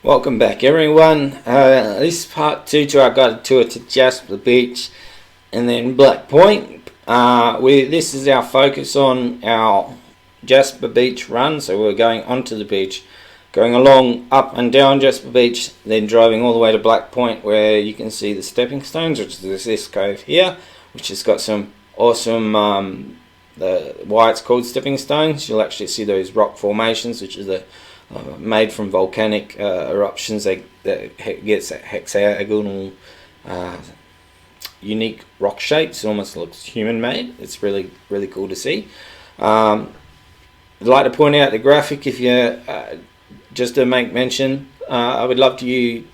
Welcome back, everyone. This is part 2 to our guided tour to Jasper Beach and then Black Point. This is our focus on our Jasper Beach run, so we're going onto the beach, going along up and down Jasper Beach, then driving all the way to Black Point, where you can see the stepping stones, which is this cove here, which has got some awesome why it's called stepping stones. You'll actually see those rock formations, which is made from volcanic eruptions that gets hexagonal unique rock shapes. It almost looks human made. It's really cool to see. I'd like to point out the graphic, if you just to make mention. I would love to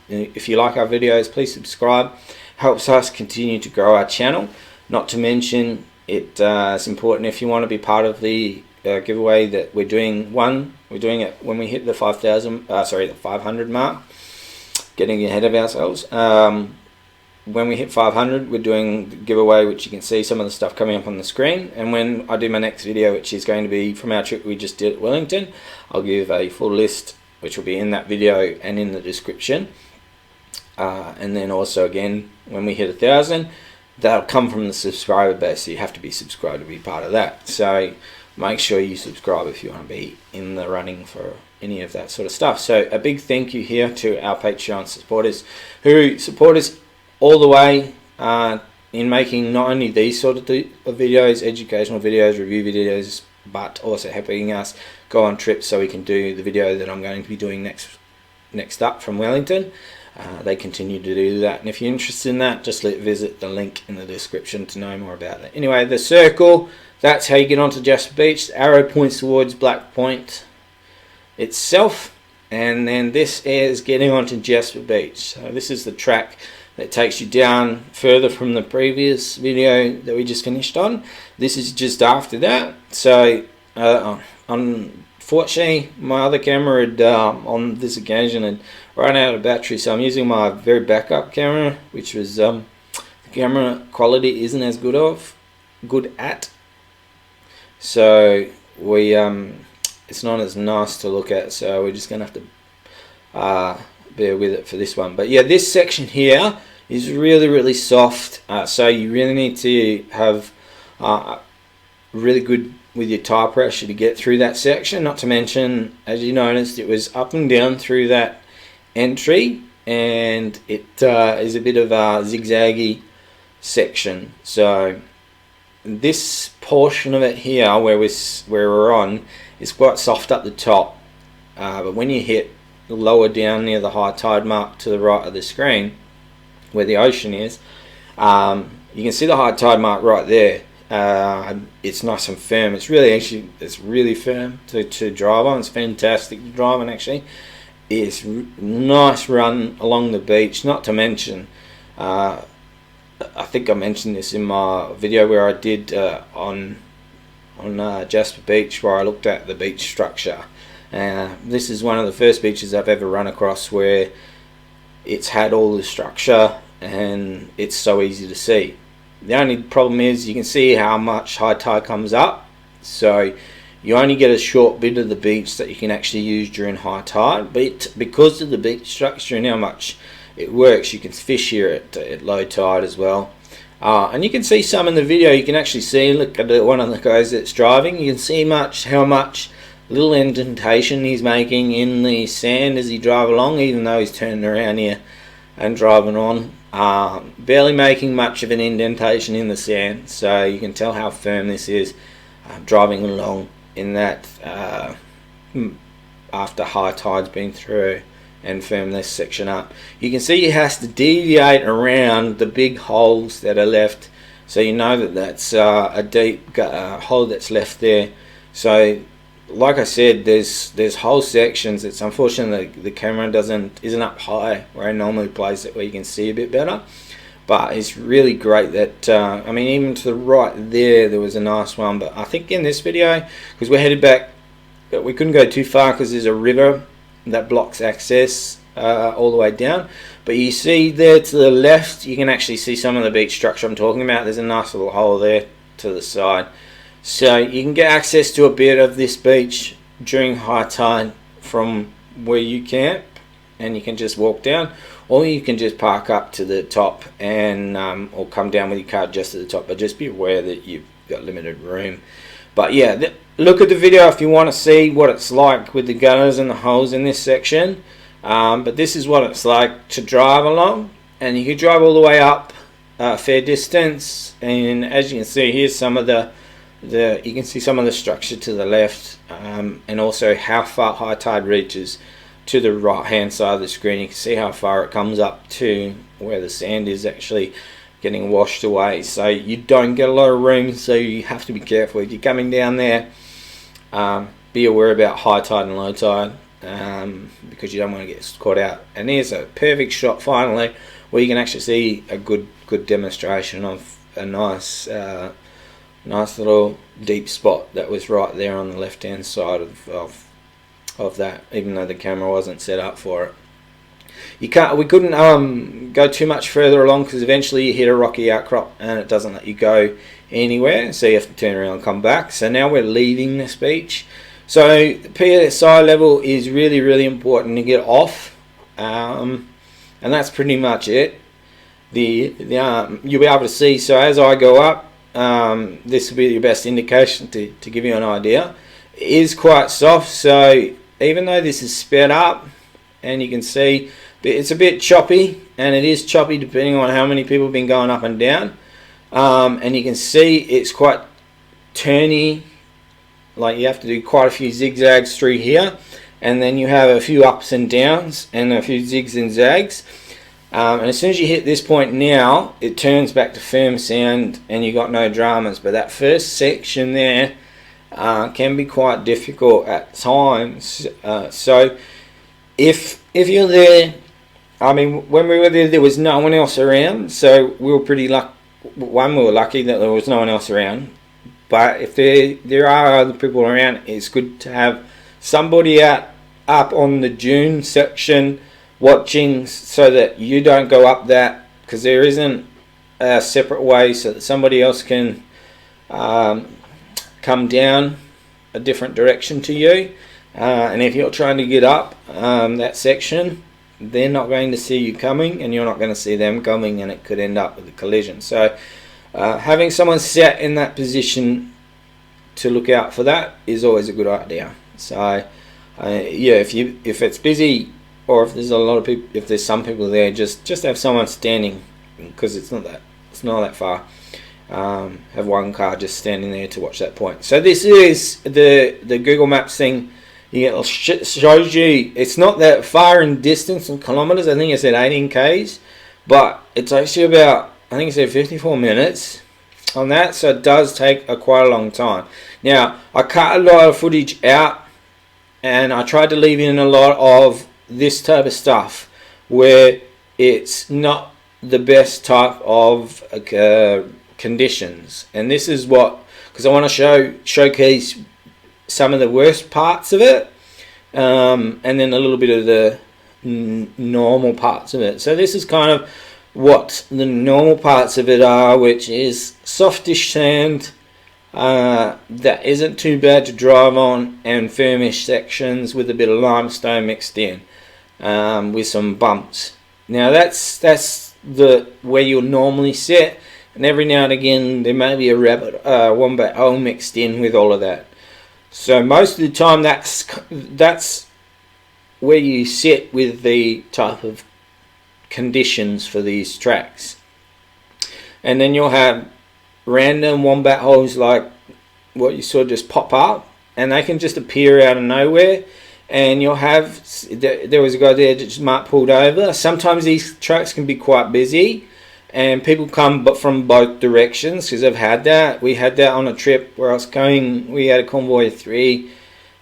if you like our videos, please subscribe. Helps us continue to grow our channel. Not to mention it's important if you want to be part of the giveaway that we're doing. We're doing it when we hit the 500 mark, getting ahead of ourselves. When we hit 500, we're doing the giveaway, which you can see some of the stuff coming up on the screen. And when I do my next video, which is going to be from our trip we just did at Wellington, I'll give a full list, which will be in that video and in the description. And then also again, when we hit 1,000, that'll come from the subscriber base, so you have to be subscribed to be part of that. So make sure you subscribe if you want to be in the running for any of that sort of stuff. So a big thank you here to our Patreon supporters who support us all the way in making not only these sort of videos, educational videos, review videos, but also helping us go on trips so we can do the video that I'm going to be doing next up from Wellington. They continue to do that, and if you're interested in that, just visit the link in the description to know more about it. Anyway, the circle, that's how you get onto Jasper Beach. The arrow points towards Black Point itself, and then this is getting onto Jasper Beach. So this is the track that takes you down further from the previous video that we just finished on. This is just after that. So unfortunately, my other camera had, on this occasion, had run out of battery, so I'm using my very backup camera, which was the camera quality isn't as good at. So we it's not as nice to look at, so we're just gonna have to bear with it for this one. But yeah, this section here is really soft, so you really need to have really good with your tire pressure to get through that section. Not to mention, as you noticed, it was up and down through that entry, and it is a bit of a zigzaggy section. So this portion of it here where we're on is quite soft up the top, but when you hit lower down near the high tide mark to the right of the screen where the ocean is, you can see the high tide mark right there. It's nice and firm. It's really firm to drive on. It's fantastic to drive on, actually. It's nice run along the beach. Not to mention, I think I mentioned this in my video where I did on Jasper Beach, where I looked at the beach structure. This is one of the first beaches I've ever run across where it's had all the structure and it's so easy to see. The only problem is you can see how much high tide comes up, so you only get a short bit of the beach that you can actually use during high tide. But because of the beach structure and how much it works, you can fish here at low tide as well. And you can see some in the video. You can actually see, look at one of the guys that's driving, you can see how much little indentation he's making in the sand as he drives along, even though he's turning around here and driving on. Barely making much of an indentation in the sand, so you can tell how firm this is driving along in that after high tide's been through and firm this section up. You can see he has to deviate around the big holes that are left, so you know that that's a deep hole that's left there. So like I said, there's whole sections. It's unfortunately the camera isn't up high where I normally place it, where you can see a bit better. But it's really great that I mean, even to the right there was a nice one. But I think in this video, because we're headed back, we couldn't go too far because there's a river that blocks access all the way down. But you see there to the left, you can actually see some of the beach structure I'm talking about. There's a nice little hole there to the side. So you can get access to a bit of this beach during high tide from where you camp. and you can just walk down, or you can just park up to the top and or come down with your car just at the top, but just be aware that you've got limited room. But yeah, look at the video if you want to see what it's like with the gutters and the holes in this section. But this is what it's like to drive along, and you can drive all the way up a fair distance, and as you can see, here's some of the you can see some of the structure to the left, and also how far high tide reaches to the right hand side of the screen. You can see how far it comes up to where the sand is actually getting washed away, so you don't get a lot of room, so you have to be careful if you're coming down there. Be aware about high tide and low tide, because you don't want to get caught out. And here's a perfect shot finally where you can actually see a good demonstration of a nice little deep spot that was right there on the left hand side of that, even though the camera wasn't set up for it. We couldn't go too much further along because eventually you hit a rocky outcrop and it doesn't let you go anywhere, so you have to turn around and come back. So now we're leaving this beach. So the PSI level is really important to get off, and that's pretty much it. You'll be able to see, so as I go up, this will be your best indication to give you an idea. It is quite soft, so even though this is sped up, and you can see it's a bit choppy, and it is choppy depending on how many people have been going up and down, and you can see it's quite turny, like you have to do quite a few zigzags through here, and then you have a few ups and downs and a few zigs and zags, and as soon as you hit this point now, it turns back to firm sand and you got no dramas. But that first section there can be quite difficult at times, so if you're there, I mean, when we were there was no one else around, so we were pretty lucky. One, we were lucky that there was no one else around, but if there are other people around, it's good to have somebody up on the dune section watching, so that you don't go up that, because there isn't a separate way, so that somebody else can come down a different direction to you. And if you're trying to get up that section, they're not going to see you coming, and you're not going to see them coming, and it could end up with a collision. So having someone set in that position to look out for that is always a good idea. So yeah, if it's busy, or if there's a lot of people, if there's some people there, just have someone standing, because it's not that far. Have one car just standing there to watch that point. So this is the Google Maps thing. It shows you it's not that far in distance in kilometers. I think it said 18 k's, but it takes you about, I think it said 54 minutes on that, so it does take quite a long time. Now, I cut a lot of footage out, and I tried to leave in a lot of this type of stuff where it's not the best type of conditions. And this is what, because I want to showcase some of the worst parts of it, and then a little bit of the normal parts of it. So this is kind of what the normal parts of it are, which is softish sand that isn't too bad to drive on, and firmish sections with a bit of limestone mixed in, with some bumps. Now that's the where you'll normally sit, and every now and again there may be a wombat hole mixed in with all of that. So most of the time that's where you sit with the type of conditions for these tracks. And then you'll have random wombat holes like what you saw just pop up, and they can just appear out of nowhere. And you'll have, there was a guy there that just Mark pulled over. Sometimes these tracks can be quite busy, and people come from both directions, because I've had that. We had that on a trip where I was going, we had a convoy of 3,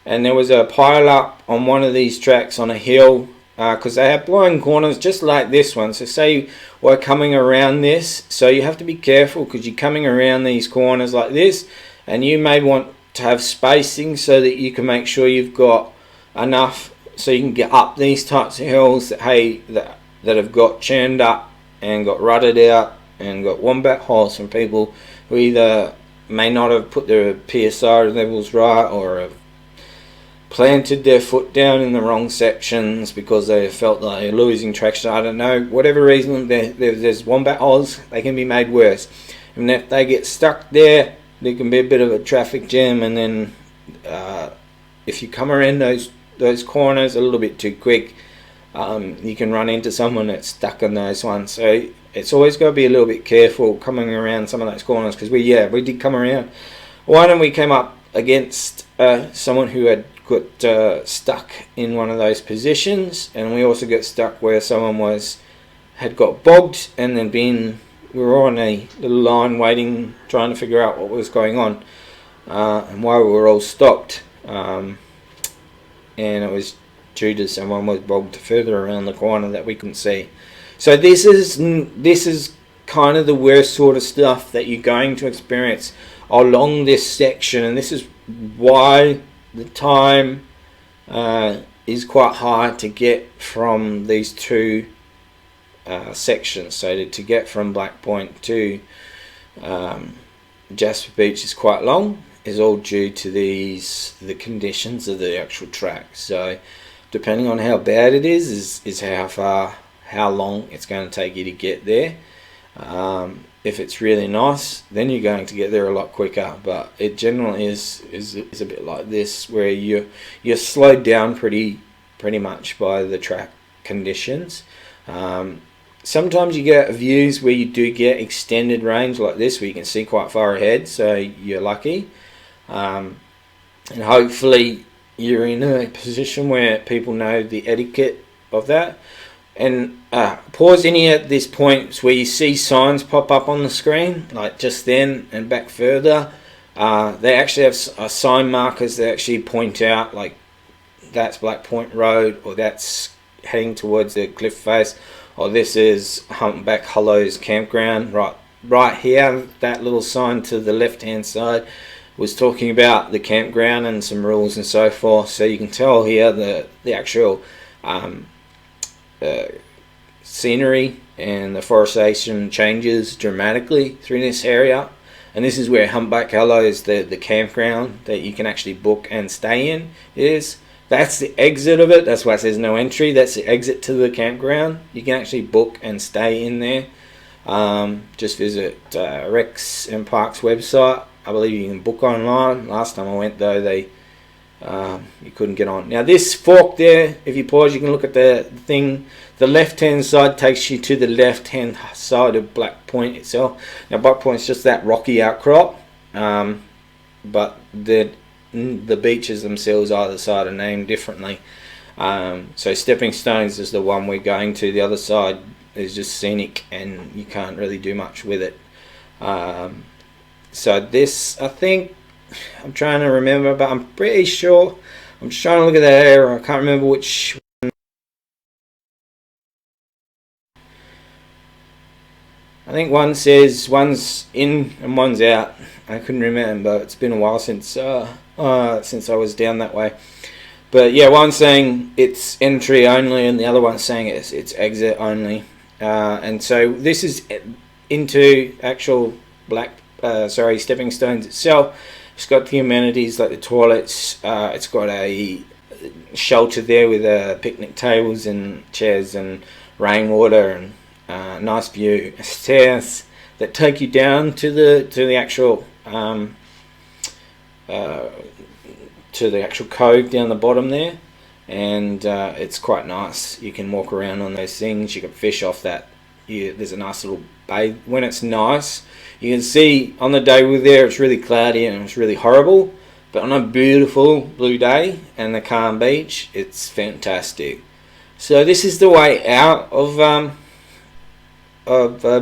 and there was a pile up on one of these tracks on a hill, because they have blind corners just like this one. So say we're coming around this, so you have to be careful, because you're coming around these corners like this, and you may want to have spacing so that you can make sure you've got enough so you can get up these types of hills that have got churned up and got rutted out and got wombat holes from people who either may not have put their PSI levels right, or have planted their foot down in the wrong sections because they felt like they're losing traction. I don't know, whatever reason, there's wombat holes, they can be made worse. And if they get stuck there, there can be a bit of a traffic jam, and then if you come around those corners a little bit too quick, you can run into someone that's stuck in those ones. So it's always got to be a little bit careful coming around some of those corners, because we did come around one, and we came up against someone who had got stuck in one of those positions, and we also got stuck where someone had got bogged, and then we were on a little line waiting, trying to figure out what was going on and why we were all stopped, and it was due to someone was bogged further around the corner that we couldn't see. So this is kind of the worst sort of stuff that you're going to experience along this section, and this is why the time is quite hard to get from these two sections. So to get from Black Point to Jasper Beach is quite long, is all due to the conditions of the actual track. So depending on how bad it is how long it's going to take you to get there. If it's really nice, then you're going to get there a lot quicker, but it generally is a bit like this, where you're slowed down pretty much by the track conditions. Sometimes you get views where you do get extended range like this, where you can see quite far ahead, so you're lucky, and hopefully you're in a position where people know the etiquette of that. And pause any at this point where you see signs pop up on the screen, like just then and back further. They actually have sign markers that actually point out, like, that's Black Point Road, or that's heading towards the cliff face, or this is Humpback Hallows Campground. Right here, that little sign to the left hand side was talking about the campground and some rules and so forth. So you can tell here the actual scenery and the forestation changes dramatically through this area, and this is where Humpback Hallows, the campground that you can actually book and stay in, is. That's the exit of it. That's why it says no entry. That's the exit to the campground. You can actually book and stay in there. Just visit Rex and Parks website. I believe you can book online. Last time I went, though, you couldn't get on. Now this fork there, if you pause, you can look at the thing. The left hand side takes you to the left hand side of Black Point itself. Now Black Point's just that rocky outcrop, but the beaches themselves either side are named differently. So Stepping Stones is the one we're going to. The other side is just scenic, and you can't really do much with it. So this, I think, I'm trying to remember, but I'm pretty sure. I'm just trying to look at that area. I can't remember which one. I think one says one's in and one's out. I couldn't remember. It's been a while since I was down that way. But yeah, one's saying it's entry only, and the other one's saying it's exit only. And so this is into actual Stepping Stones itself. It's got the amenities like the toilets. It's got a shelter there with picnic tables and chairs and rainwater and nice view. Stairs that take you down to the actual cove down the bottom there, and it's quite nice. You can walk around on those things. You can fish off that. There's a nice little bay when it's nice. You can see on the day we're there, it's really cloudy and it's really horrible, but on a beautiful blue day and the calm beach, it's fantastic. So this is the way out of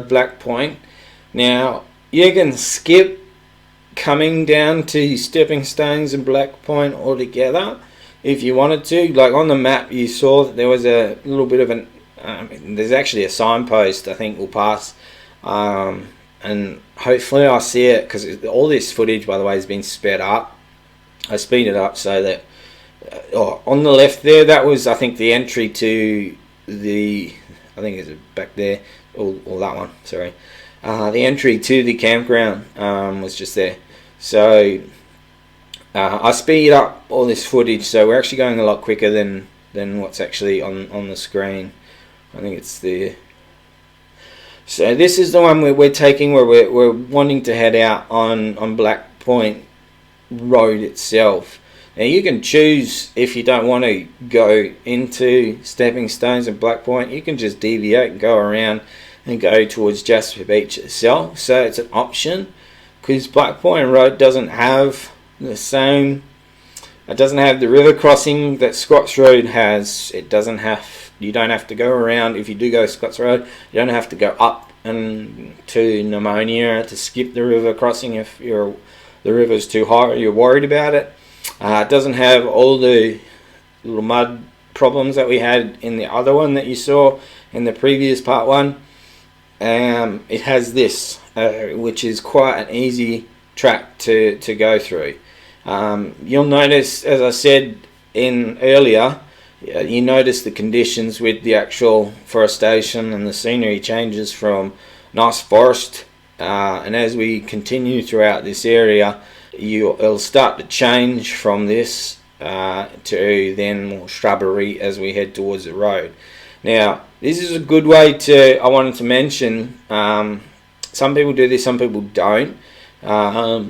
Black Point. Now you can skip coming down to Stepping Stones and Black Point altogether if you wanted to. Like on the map, you saw that there was a little bit of there's actually a signpost I think will pass, and hopefully I'll see it, because all this footage, by the way, has been sped up. I speed it up so that on the left there, that was, I think, the entry to I think it's back there, or that one, sorry. The entry to the campground was just there. So I speed up all this footage, so we're actually going a lot quicker than what's actually on the screen. I think it's there. So this is the one we're taking, where we're wanting to head out on Black Point Road itself. Now you can choose, if you don't want to go into Stepping Stones and Black Point, you can just deviate and go around and go towards Jasper Beach itself. So it's an option, because Black Point Road doesn't have the same, it doesn't have the river crossing that Scott's Road has. It doesn't have, you don't have to go around. If you do go Scott's Road, you don't have to go up and to Pneumonia to skip the river crossing if the river's too high or you're worried about it. It doesn't have all the little mud problems that we had in the other one that you saw in the previous part 1. It has this, which is quite an easy track to go through. You'll notice, as I said in earlier, you notice the conditions with the actual forestation, and the scenery changes from nice forest, and as we continue throughout this area, it'll start to change from this to then more shrubbery as we head towards the road. Now this is a good way to, I wanted to mention, some people do this, some people don't. Now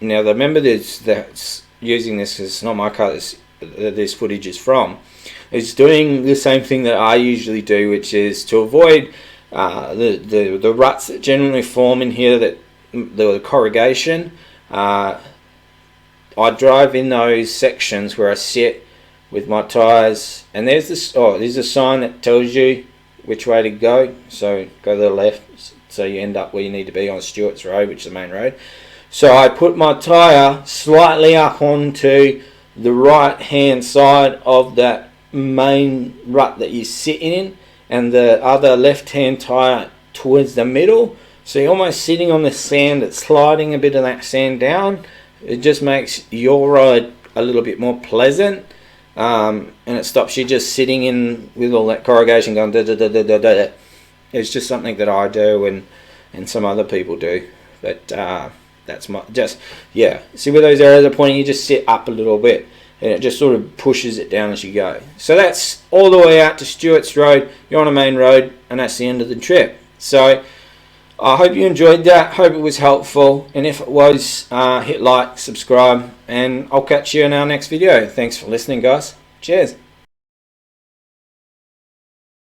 the member that's using this, because it's not my car this footage is from, is doing the same thing that I usually do, which is to avoid the ruts that generally form in here, that the corrugation. I drive in those sections where I sit with my tyres, and there's this, there's a sign that tells you which way to go. So go to the left, so you end up where you need to be on Stewart's Road, which is the main road. So I put my tyre slightly up onto the right hand side of that main rut that you're sitting in, and the other left hand tyre towards the middle. So you're almost sitting on the sand, it's sliding a bit of that sand down. It just makes your ride a little bit more pleasant, and it stops you just sitting in with all that corrugation going da da da da da da. It's just something that I do, and some other people do, but that's my, just, yeah, see where those arrows are pointing, you just sit up a little bit and it just sort of pushes it down as you go. So that's all the way out to Stewart's Road. You're on a main road, and that's the end of the trip. So I hope you enjoyed that, hope it was helpful, and if it was, hit like, subscribe, and I'll catch you in our next video. Thanks for listening, guys. Cheers.